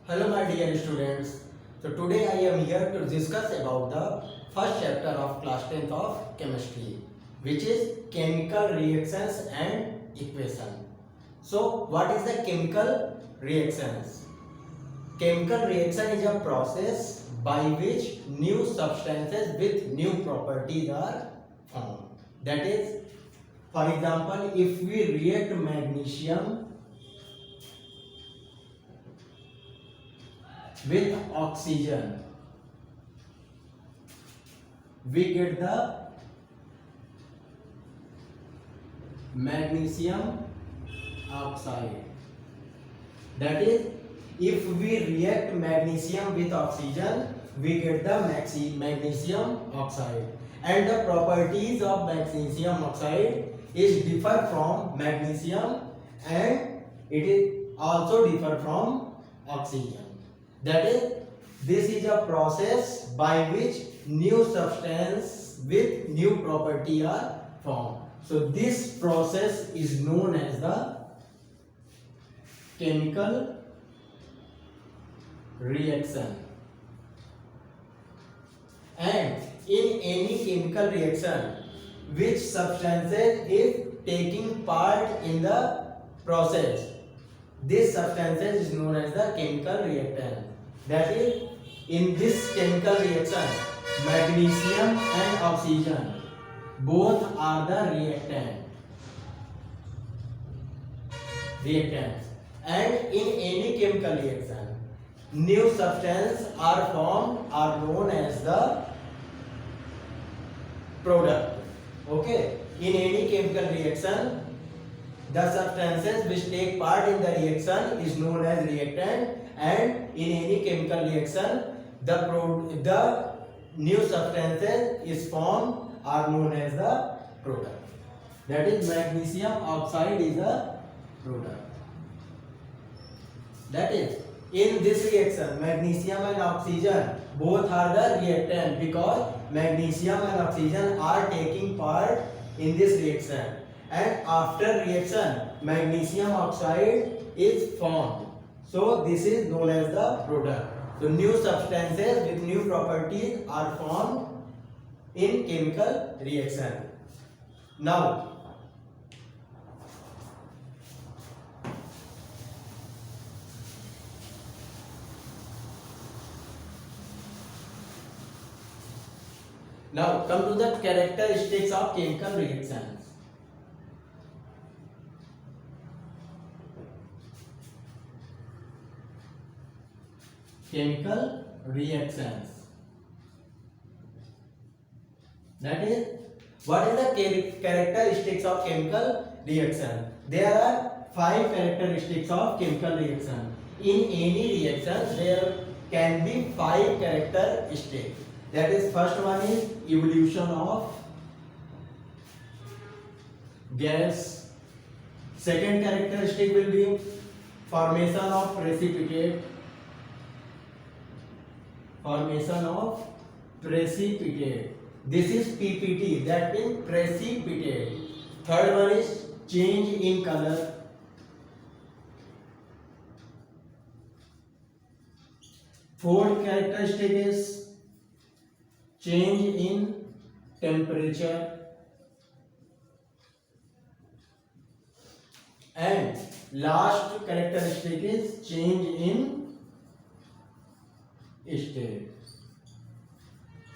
Hello my dear students. So today I am here to discuss about the first chapter of class 10th of chemistry, which is chemical reactions and equation. So what is the chemical reactions? Chemical reaction is a process by which new substances with new properties are formed. That is, for example, if we react magnesium with oxygen, we get the magnesium oxide. That is, if we react magnesium with oxygen, we get the magnesium oxide. And the properties of magnesium oxide is differ from magnesium and it is also differ from oxygen. That is, this is a process by which new substance with new property are formed. So this process is known as the chemical reaction. And in any chemical reaction, which substances is taking part in the process, this substances is known as the chemical reactant. That is, in this chemical reaction, magnesium and oxygen both are the reactants. And in any chemical reaction, new substances are formed are known as the product. Okay, in any chemical reaction, the substances which take part in the reaction is known as reactant, and in any chemical reaction the new substances is formed are known as the product. That is, magnesium oxide is a product. That is, in this reaction, magnesium and oxygen both are the reactant because magnesium and oxygen are taking part in this reaction, and after reaction magnesium oxide is formed. So this is known as the product. So new substances with new properties are formed in chemical reaction. Now come to the characteristics of chemical reactions. Chemical reactions. That is, what is the characteristics of chemical reaction? There are 5 characteristics of chemical reaction. In any reaction, there can be 5 characteristics. That is, first one is evolution of gas. Second characteristic will be formation of precipitate. This is PPT, that means precipitate. Third one is change in color. Fourth characteristic is change in temperature. And last characteristic is change in state.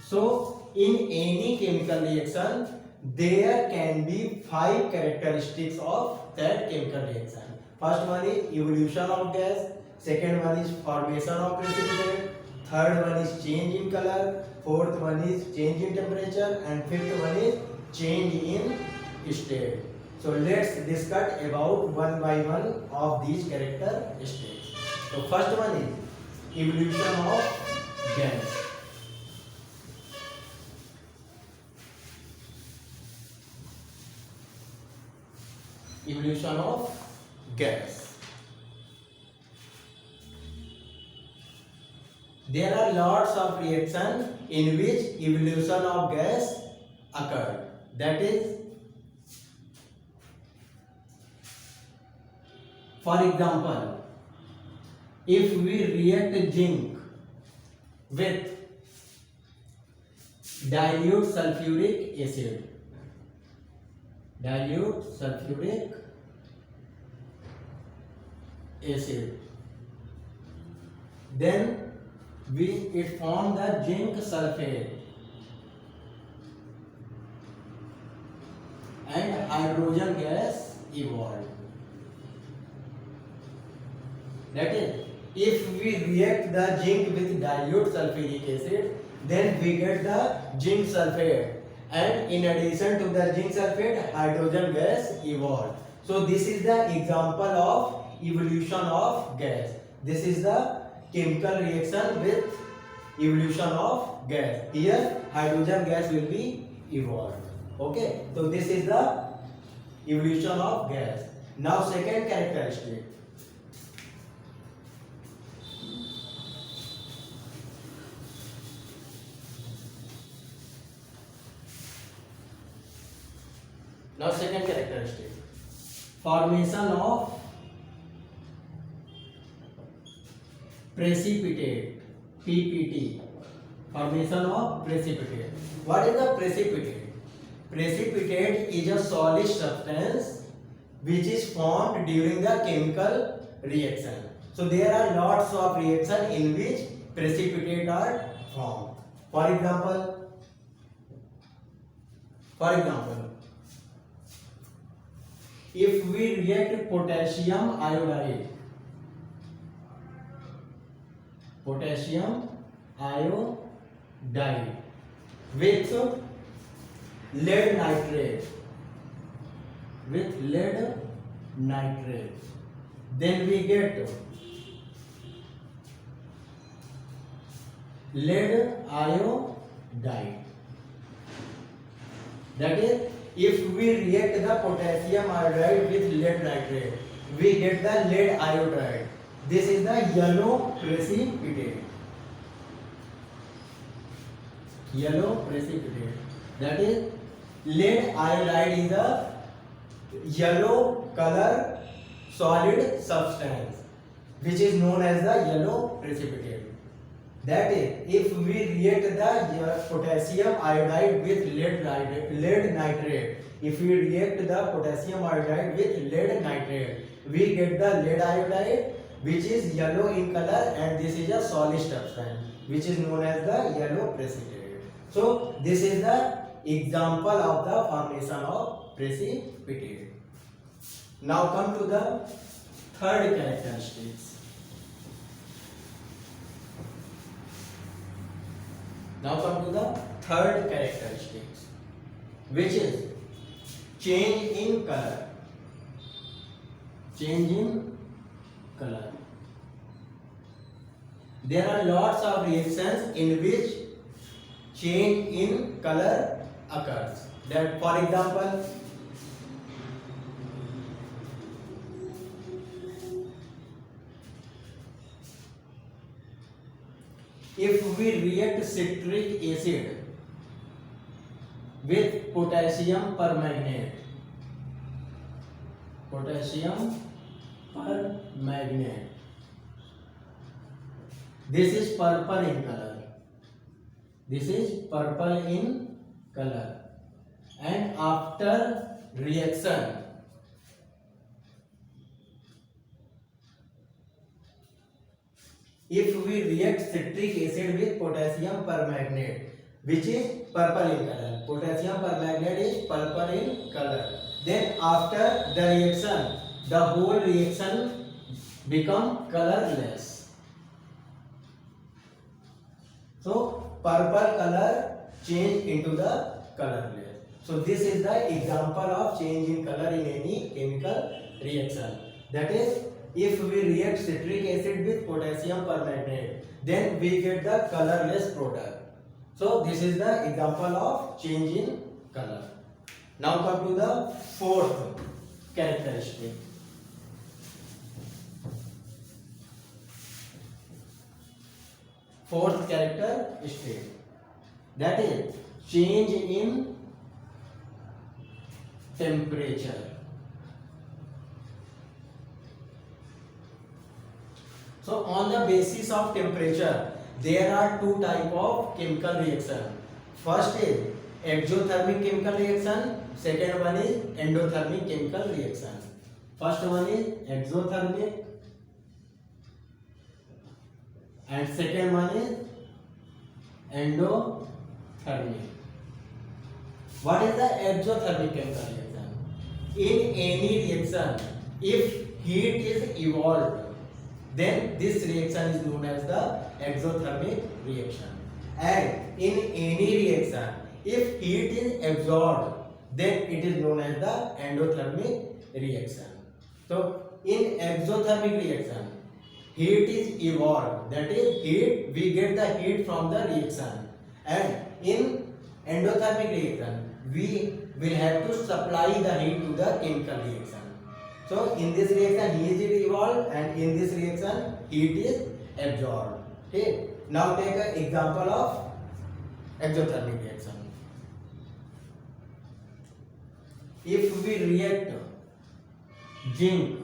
So in any chemical reaction there can be 5 characteristics of that chemical reaction. First one is evolution of gas, second one is formation of precipitate, third one is change in color, fourth one is change in temperature, and fifth one is change in state. So let's discuss about one by one of these characteristics. So first one is evolution of gas. Evolution of gas. There are lots of reactions in which evolution of gas occurred. That is, for example, if we react zinc with dilute sulfuric acid, dilute sulfuric acid, then it form the zinc sulfate and hydrogen gas evolved. That is, if we react the zinc with dilute sulfuric acid, then we get the zinc sulfate, and in addition to the zinc sulfate, hydrogen gas evolved. So this is the example of evolution of gas. This is the chemical reaction with evolution of gas. Here hydrogen gas will be evolved. Okay, so this is the evolution of gas. Now second characteristic. Now second characteristic, formation of precipitate, PPT, formation of precipitate. What is the precipitate? Precipitate is a solid substance which is formed during the chemical reaction. So there are lots of reactions in which precipitate are formed. For example, if we react potassium iodide with lead nitrate, then we get lead iodide. That is, if we react the potassium iodide with lead nitrate, we get the lead iodide. This is the yellow precipitate. That is, lead iodide is a yellow color solid substance which is known as the yellow precipitate. That is, if we react the potassium iodide with lead nitrate, we get the lead iodide which is yellow in color, and this is a solid substance which is known as the yellow precipitate. So this is the example of the formation of precipitate. Now come to the third characteristics. Which is change in color. There are lots of reactions in which change in color occurs. That, for example, if we react citric acid with potassium permanganate, this is purple in color. And after reaction, if we react citric acid with potassium permanganate, which is purple in color, potassium permanganate is purple in color, then after the reaction, the whole reaction become colorless. So purple color change into the colorless. So this is the example of change in color in any chemical reaction. That is, if we react citric acid with potassium permanganate, then we get the colorless product. So this is the example of change in color. Now come to the fourth characteristic. Fourth characteristic, that is change in temperature. So on the basis of temperature, there are two type of chemical reaction. First is exothermic chemical reaction. Second one is endothermic chemical reaction. First one is exothermic, and second one is endothermic. What is the exothermic chemical reaction? In any reaction, if heat is evolved, then this reaction is known as the exothermic reaction. And in any reaction, if heat is absorbed, then it is known as the endothermic reaction. So in exothermic reaction, heat is evolved, that is heat, we get the heat from the reaction. And in endothermic reaction, we will have to supply the heat to the chemical reaction. So in this reaction heat is evolved, and in this reaction heat is absorbed. Okay. Now take an example of exothermic reaction. If we react zinc,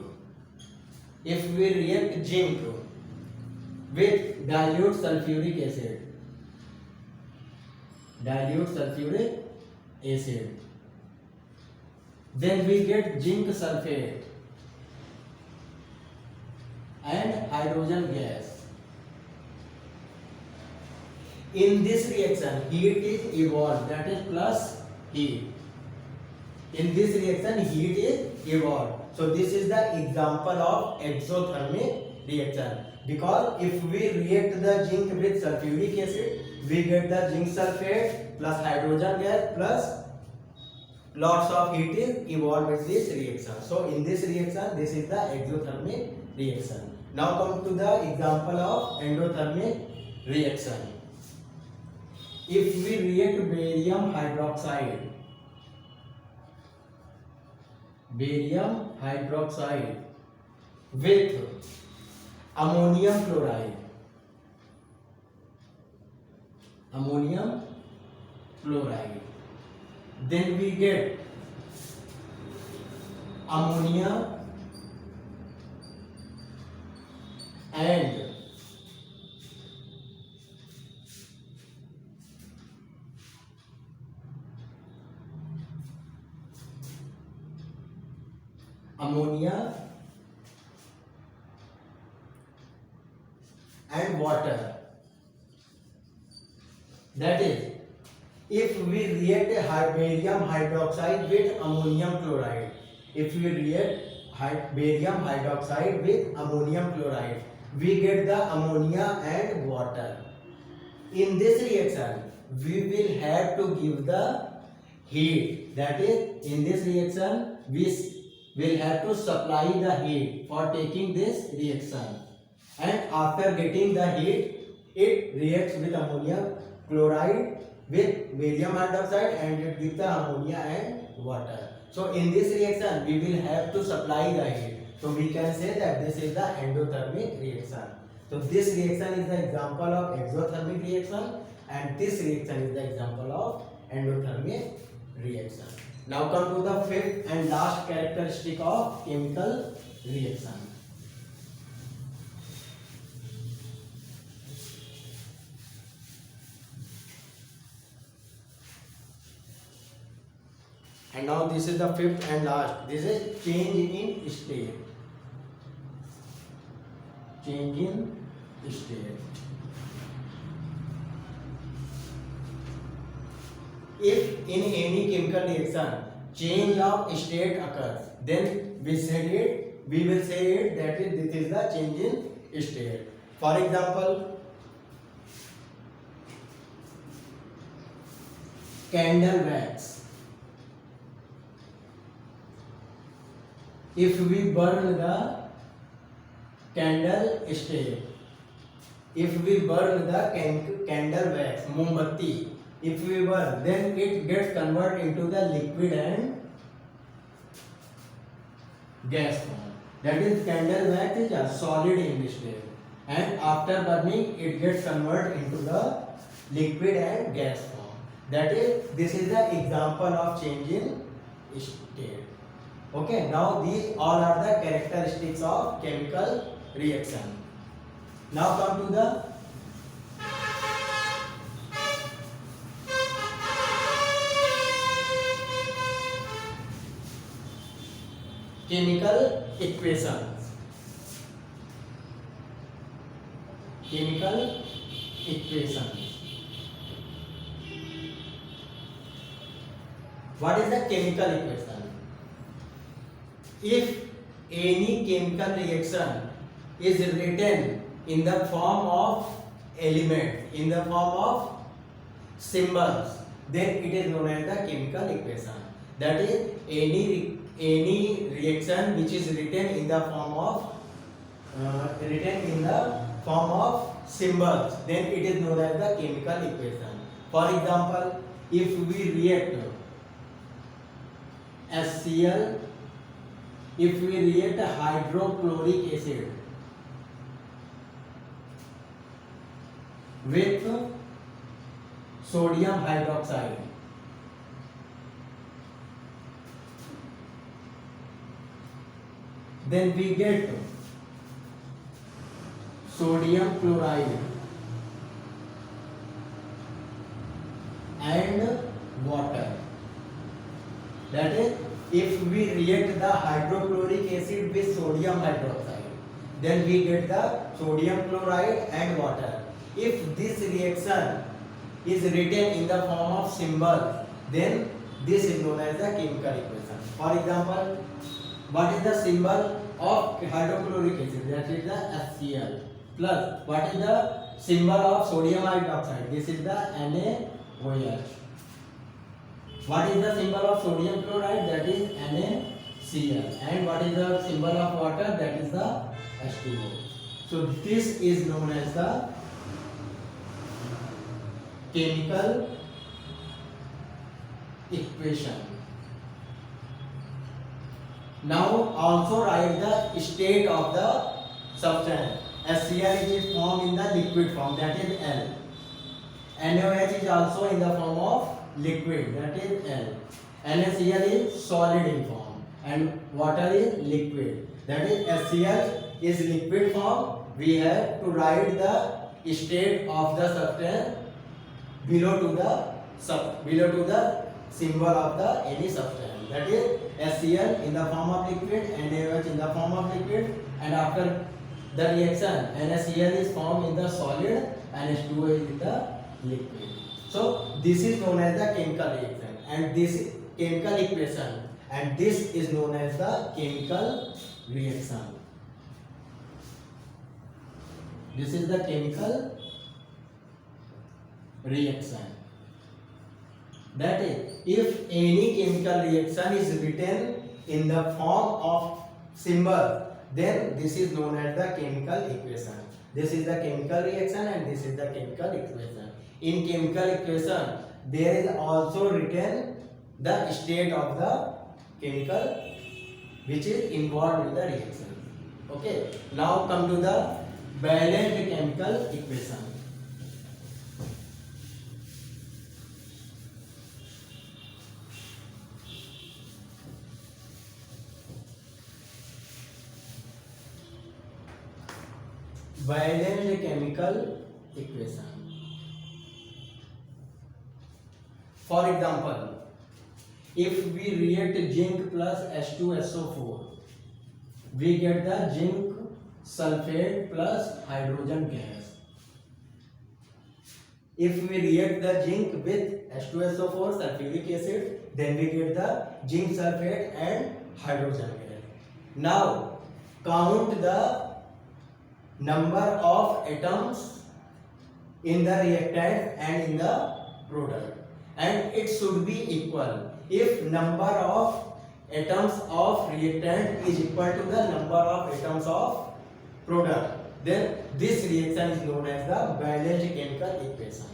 with dilute sulfuric acid, then we get zinc sulfate and hydrogen gas. In this reaction, heat is evolved, that is plus heat. In this reaction, heat is evolved. So this is the example of exothermic reaction. Because if we react the zinc with sulfuric acid, we get the zinc sulfate plus hydrogen gas plus lots of heat is evolved with this reaction. So in this reaction, this is the exothermic reaction. Now come to the example of endothermic reaction. If we react barium hydroxide with ammonium chloride, then we get ammonia and water. That is, if we react barium hydroxide with ammonium chloride, we get the ammonia and water. In this reaction, we will have to give the heat. That is, in this reaction, we will have to supply the heat for taking this reaction. And after getting the heat, it reacts with ammonium chloride with barium hydroxide and it gives the ammonia and water. So in this reaction, we will have to supply the heat. So we can say that this is the endothermic reaction. So this reaction is the example of exothermic reaction, and this reaction is the example of endothermic reaction. Now come to the fifth and last characteristic of chemical reaction. And now this is the fifth and last. This is change in state. If in any chemical reaction change of state occurs, then we will say it that this is the change in state. For example, candle wax. If we burn the candle stick, if we burn the candle wax, mombatti, if we burn, then it gets converted into the liquid and gas form. That is, candle wax is a solid in state, and after burning, it gets converted into the liquid and gas form. That is, this is the example of change in state. Okay, now these all are the characteristics of chemical reaction. Now come to the chemical equations. Chemical equations. What is the chemical equation? If any chemical reaction is written in the form of element, in the form of symbols, then it is known as the chemical equation. That is, any reaction which is written in the form of symbols, then it is known as the chemical equation. For example, if we react HCl, if we react hydrochloric acid with sodium hydroxide, then we get sodium chloride and water. That is, if we react the hydrochloric acid with sodium hydroxide, then we get the sodium chloride and water. If this reaction is written in the form of symbol, then this is known as the chemical equation. For example, what is the symbol of hydrochloric acid? That is the HCl. Plus, what is the symbol of sodium hydroxide? This is the NaOH. What is the symbol of sodium chloride? That is NaCl. And what is the symbol of water? That is the H2O. So this is known as the chemical equation. Now also write the state of the substance. HCl is formed in the liquid form, that is L. NaOH is also in the form of liquid, that is L. NaCl is solid in form and water is liquid, that is HCl is liquid form. We have to write the state of the substance below to the symbol of the any substance, that is HCl in the form of liquid, NaOH in the form of liquid, and after the reaction NaCl is formed in the solid and H2O is in the liquid. So this is known as the chemical reaction and this chemical equation, and this is known as the chemical reaction. This is the chemical reaction. That is, if any chemical reaction is written in the form of symbol, then this is known as the chemical equation. This is the chemical reaction and this is the chemical equation. In chemical equation, there is also written the state of the chemical which is involved in the reaction. Okay. Now come to the balanced chemical equation. Balanced chemical equation. For example, if we react zinc plus H2SO4, we get the zinc sulfate plus hydrogen gas. If we react the zinc with H2SO4 sulfuric acid, then we get the zinc sulfate and hydrogen gas. Now count the number of atoms in the reactant and in the product, and it should be equal. If number of atoms of reactant is equal to the number of atoms of product, then this reaction is known as the balanced chemical equation.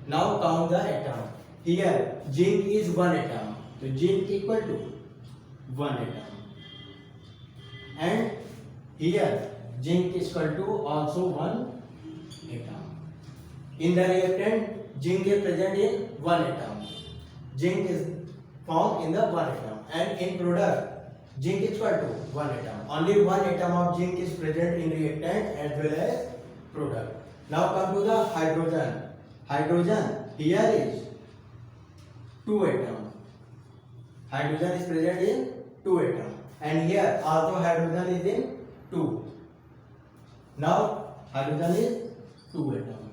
Now count the atom. Here zinc is 1 atom, so zinc equal to 1 atom, and here zinc is equal to also 1 atom. In the reactant, zinc is present in 1 atom. Zinc is found in the 1 atom, and in product, zinc is equal to 1 atom. Only 1 atom of zinc is present in reactant as well as product. Now come to the hydrogen. Hydrogen here is 2 atom. Hydrogen is present in 2 atom, and here also hydrogen is in 2. Now hydrogen is 2 atom.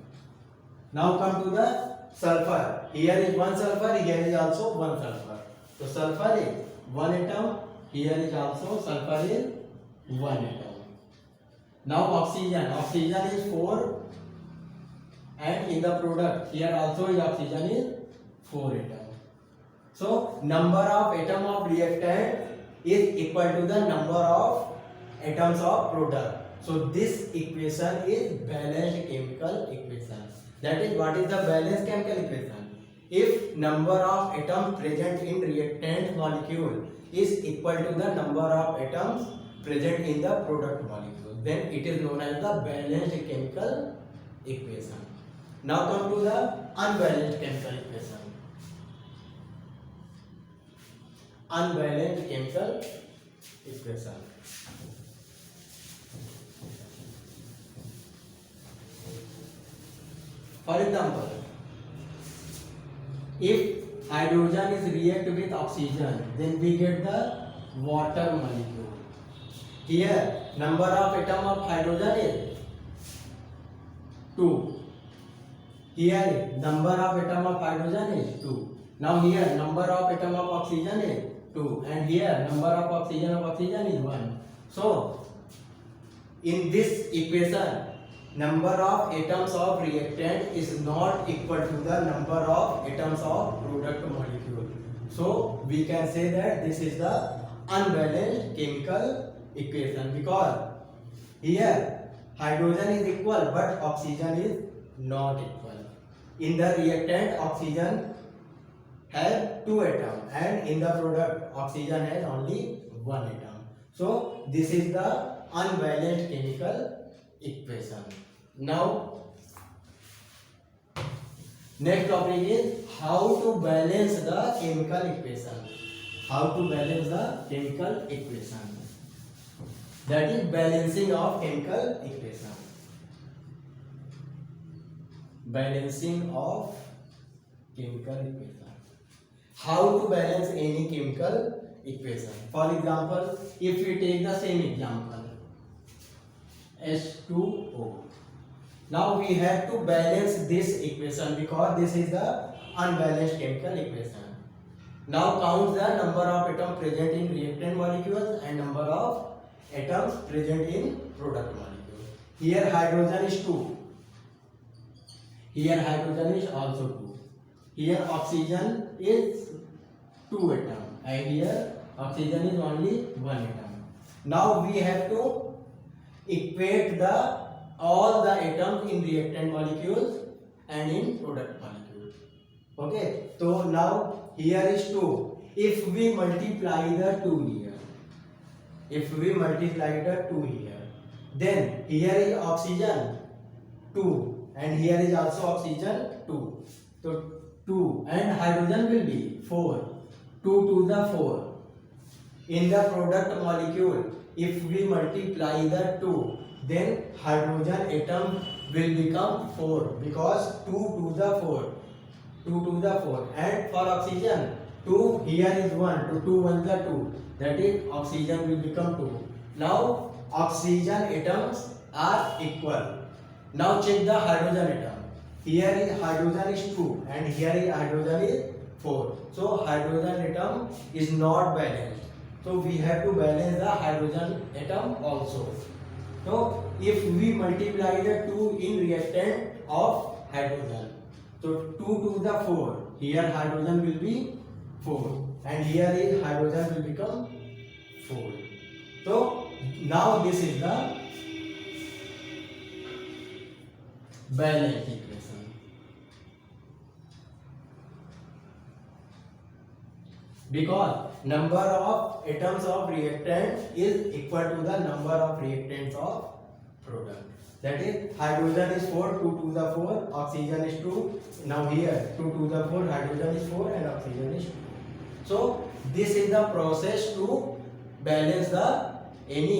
Now come to the sulfur. Here is 1 sulfur, here is also 1 sulfur. So sulfur is 1 atom, here is also sulfur is 1 atom. Now oxygen. Oxygen is 4, and in the product here also is oxygen is 4 atom. So number of atom of reactant is equal to the number of atoms of product. So this equation is balanced chemical equation. That is, what is the balanced chemical equation? If number of atoms present in reactant molecule is equal to the number of atoms present in the product molecule, then it is known as the balanced chemical equation. Now come to the unbalanced chemical equation. Unbalanced chemical equation. For example, if hydrogen is react with oxygen, then we get the water molecule. Here number of atom of hydrogen is 2. Here number of atom of hydrogen is 2. Now here number of atom of oxygen is 2, and here number of oxygen is 1. So in this equation, number of atoms of reactant is not equal to the number of atoms of product molecule. So we can say that this is the unbalanced chemical equation, because here hydrogen is equal but oxygen is not equal. In the reactant, oxygen has 2 atoms, and in the product oxygen has only 1 atom. So this is the unbalanced chemical equation. Now next topic is how to balance the chemical equation. How to balance the chemical equation. That is balancing of chemical equation. Balancing of chemical equation. How to balance any chemical equation? For example, if we take the same example, H2O. Now we have to balance this equation because this is the unbalanced chemical equation. Now count the number of atoms present in reactant molecules and number of atoms present in product molecule. Here hydrogen is 2. Here hydrogen is also 2. Here oxygen is 2 atoms, and here oxygen is only 1 atom. Now we have to equate all the atoms in reactant molecules and in product molecules. Okay, so now here is 2. If we multiply the 2 here, then here is oxygen 2, and here is also oxygen 2. So 2, and hydrogen will be 4. 2 to the 4. In the product molecule, if we multiply the 2, then hydrogen atom will become 4, because 2 to the 4. 2 to the 4. And for oxygen, 2 here is 1. 2 to 1 is 2. That is, oxygen will become 2. Now oxygen atoms are equal. Now check the hydrogen atom. Here is hydrogen is 2, and here is hydrogen is 4. So hydrogen atom is not balanced. So we have to balance the hydrogen atom also. So if we multiply the 2 in reactant of hydrogen, so 2 to the 4, here hydrogen will be 4, and here is hydrogen will become 4. So now this is the balanced equation. Because number of atoms of reactant is equal to the number of reactants of product. That is, hydrogen is 4, 2 to the 4, oxygen is 2. Now here 2 to the 4, hydrogen is 4 and oxygen is 2. So this is the process to balance the any